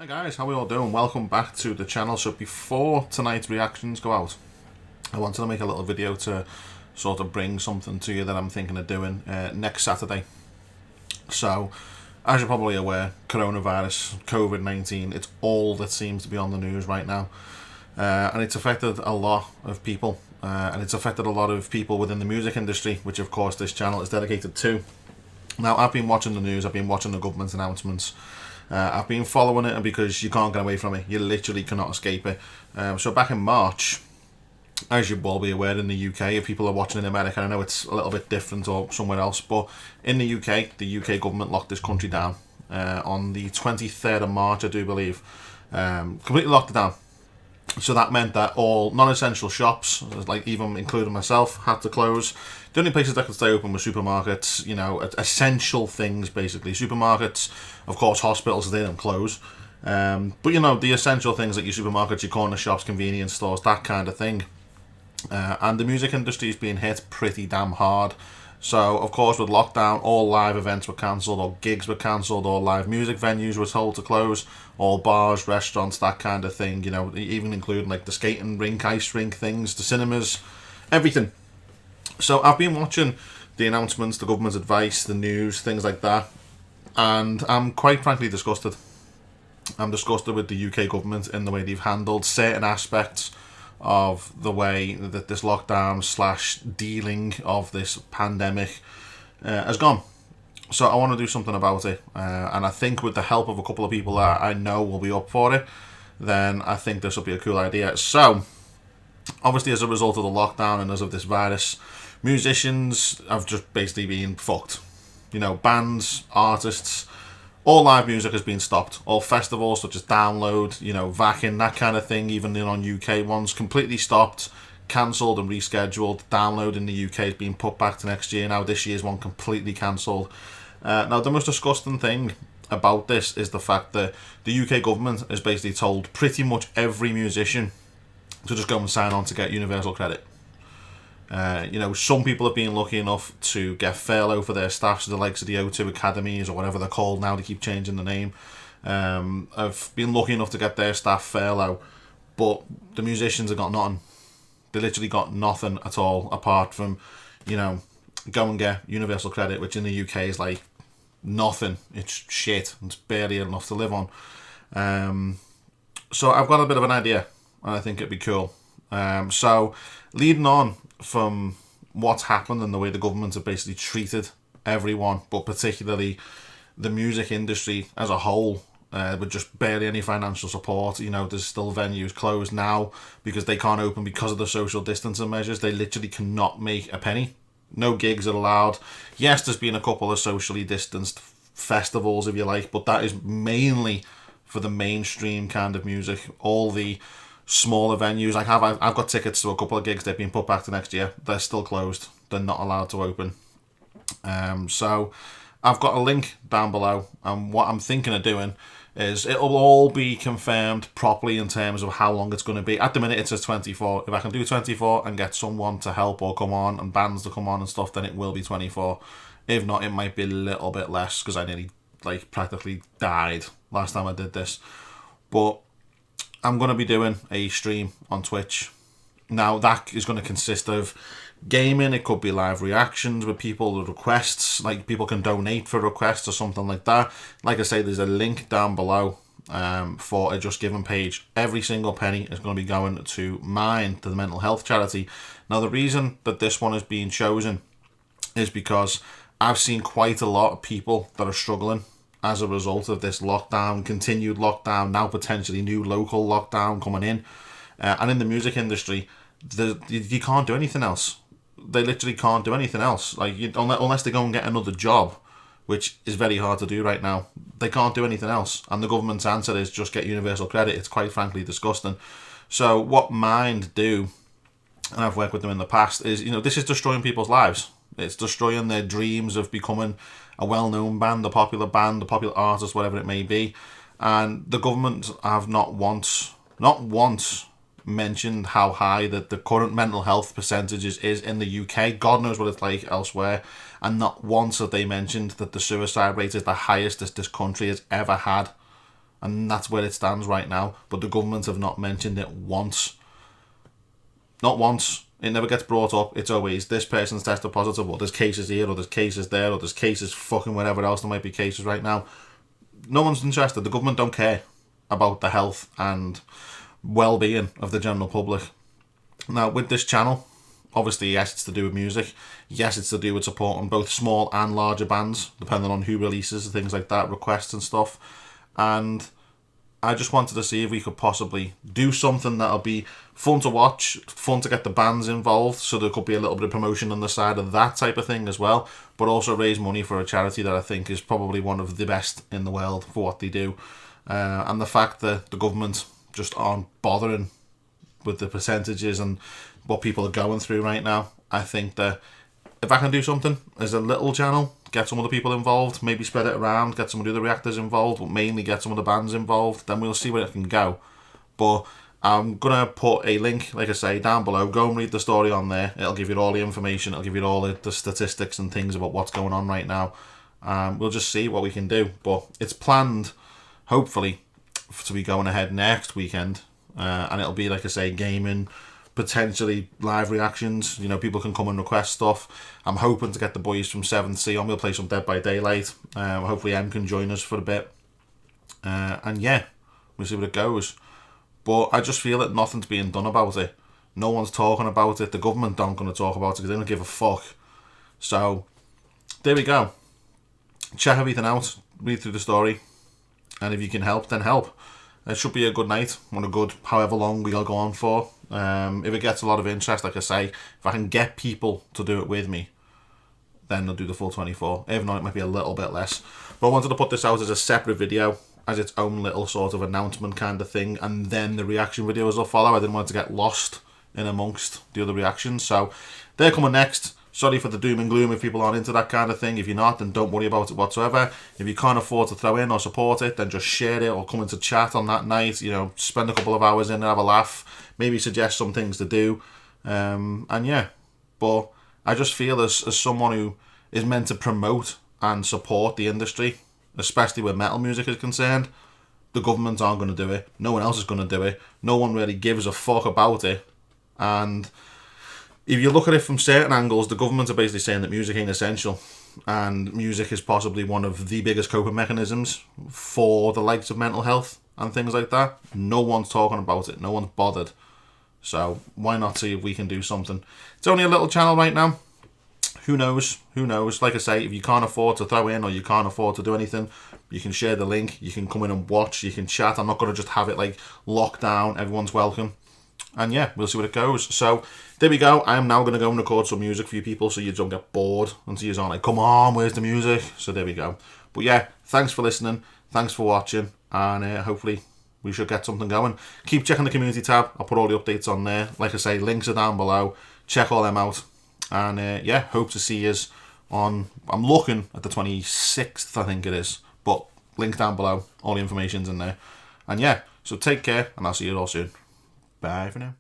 Guys, how are we all doing? Welcome back to the channel. So before tonight's reactions go out, I wanted to make a little video to sort of bring something to you that I'm thinking of doing next Saturday. So, as you're probably aware, coronavirus, COVID-19, it's all that seems to be on the news right now. And it's affected a lot of people. And it's affected a lot of people within the music industry, which of course this channel is dedicated to. Now, I've been watching the news, I've been watching the government announcements. I've been following it because you can't get away from it. You literally cannot escape it. So back in March, as you will be aware, in the UK, if people are watching in America, I know it's a little bit different or somewhere else, but in the UK government locked this country down on the 23rd of March, I do believe. Completely locked it down. So that meant that all non-essential shops, like even including myself, had to close. The only places that could stay open were supermarkets, you know, essential things basically. Supermarkets, of course, hospitals, they don't close. But you know, the essential things like your supermarkets, your corner shops, convenience stores, that kind of thing. And the music industry is being hit pretty damn hard. So, of course, with lockdown, all live events were cancelled, all gigs were cancelled, all live music venues were told to close, all bars, restaurants, that kind of thing, you know, even including like the skating rink, ice rink things, the cinemas, everything. So I've been watching the announcements, the government's advice, the news, things like that, and I'm quite frankly disgusted. I'm disgusted with the UK government in the way they've handled certain aspects of the way that this lockdown / dealing of this pandemic has gone. So I want to do something about it, and I think with the help of a couple of people that I know will be up for it, then I think this will be a cool idea. So obviously, as a result of the lockdown and as of this virus, musicians have just basically been fucked. You know, bands, artists, all live music has been stopped. All festivals such as Download, you know, Vakin, that kind of thing, even on UK ones, completely stopped, cancelled and rescheduled. Download in the UK has been put back to next year. Now this year's one completely cancelled. Now the most disgusting thing about this is the fact that the UK government has basically told pretty much every musician to just go and sign on to get universal credit. You know, some people have been lucky enough to get furlough for their staff, so the likes of the O2 Academies or whatever they're called now, they keep changing the name, have been lucky enough to get their staff furlough, but the musicians have got nothing. They literally got nothing at all, apart from, you know, go and get universal credit, which in the UK is like nothing. It's shit. It's barely enough to live on. So I've got a bit of an idea, and I think it'd be cool. So leading on from what's happened and the way the government have basically treated everyone, but particularly the music industry as a whole, with just barely any financial support. You know, there's still venues closed now because they can't open because of the social distancing measures. They literally cannot make a penny. No gigs are allowed. Yes, there's been a couple of socially distanced festivals, if you like, but that is mainly for the mainstream kind of music. All the smaller venues, I've got tickets to a couple of gigs. They've been put back to next year. They're still closed. They're not allowed to open. So I've got a link down below, and what I'm thinking of doing is it'll all be confirmed properly in terms of how long it's going to be. At the minute it says 24. If I can do 24 and get someone to help or come on and bands to come on and stuff, then it will be 24. If not, it might be a little bit less because I nearly practically died last time I did this. But I'm going to be doing a stream on Twitch. Now, that is going to consist of gaming. It could be live reactions with people, requests. Like, people can donate for requests or something like that. Like I say, there's a link down below for a Just Giving page. Every single penny is going to be going to mine, to the mental health charity. Now, the reason that this one is being chosen is because I've seen quite a lot of people that are struggling as a result of this lockdown, continued lockdown, now potentially new local lockdown coming in. And in the music industry, you can't do anything else. They literally can't do anything else. Like, unless they go and get another job, which is very hard to do right now. They can't do anything else. And the government's answer is just get universal credit. It's quite frankly disgusting. So what Mind do, and I've worked with them in the past, is, you know, this is destroying people's lives. It's destroying their dreams of becoming a well-known band, a popular artist, whatever it may be. And the government have not once mentioned how high that the current mental health percentages is in the UK. God knows what it's like elsewhere. And not once have they mentioned that the suicide rate is the highest this country has ever had. and that's where it stands right now. But the government have not mentioned it once. Not once. It never gets brought up. It's always, this person's tested positive, or there's cases here, or there's cases there, or there's cases fucking wherever else there might be cases right now. No one's interested. The government don't care about the health and well-being of the general public. Now, with this channel, obviously, yes, it's to do with music. Yes, it's to do with supporting both small and larger bands, depending on who releases, things like that, requests and stuff. And I just wanted to see if we could possibly do something that'll be fun to watch, fun to get the bands involved, so there could be a little bit of promotion on the side of that type of thing as well, but also raise money for a charity that I think is probably one of the best in the world for what they do. And the fact that the government just aren't bothering with the percentages and what people are going through right now, I think that if I can do something as a little channel, get some other people involved, maybe spread it around, get some of the other reactors involved, but mainly get some of the bands involved, then we'll see where it can go. But I'm going to put a link, like I say, down below. Go and read the story on there. It'll give you all the information. It'll give you all the statistics and things about what's going on right now. We'll just see what we can do. But it's planned, hopefully, to be going ahead next weekend. And it'll be, like I say, gaming, potentially live reactions. You know, people can come and request stuff. I'm hoping to get the boys from 7th Sea on. We'll play some Dead by Daylight. Hopefully M can join us for a bit. And yeah, we'll see where it goes. But I just feel that nothing's being done about it. No one's talking about it. The government aren't going to talk about it because they don't give a fuck. So, there we go. Check everything out. Read through the story. And if you can help, then help. It should be a good night. Or a good however long we'll go on for. If it gets a lot of interest, like I say, if I can get people to do it with me, then I'll do the full 24. If not, it might be a little bit less. But I wanted to put this out as a separate video, as its own little sort of announcement kind of thing, and then the reaction videos will follow. I didn't want it to get lost in amongst the other reactions, so they're coming next. Sorry for the doom and gloom if people aren't into that kind of thing. If you're not, then don't worry about it whatsoever. If you can't afford to throw in or support it, then just share it or come into chat on that night. You know, spend a couple of hours in and have a laugh. Maybe suggest some things to do. And yeah, but I just feel as someone who is meant to promote and support the industry, especially where metal music is concerned, the government aren't going to do it. No one else is going to do it. No one really gives a fuck about it. And if you look at it from certain angles, the government are basically saying that music ain't essential. And music is possibly one of the biggest coping mechanisms for the likes of mental health and things like that. No one's talking about it. No one's bothered. So why not see if we can do something? It's only a little channel right now. Who knows? Who knows? Like I say, if you can't afford to throw in or you can't afford to do anything, you can share the link. You can come in and watch. You can chat. I'm not going to just have it like locked down. Everyone's welcome. And yeah, we'll see where it goes. So there we go. I am now going to go and record some music for you people so you don't get bored and so you're like, come on, where's the music? So there we go. But yeah, thanks for listening. Thanks for watching. And hopefully we should get something going. Keep checking the community tab. I'll put all the updates on there. Like I say, links are down below. Check all them out. And yeah, hope to see you on, I'm looking at the 26th, I think it is. But links down below. All the information's in there. And yeah, so take care and I'll see you all soon. Bye for now.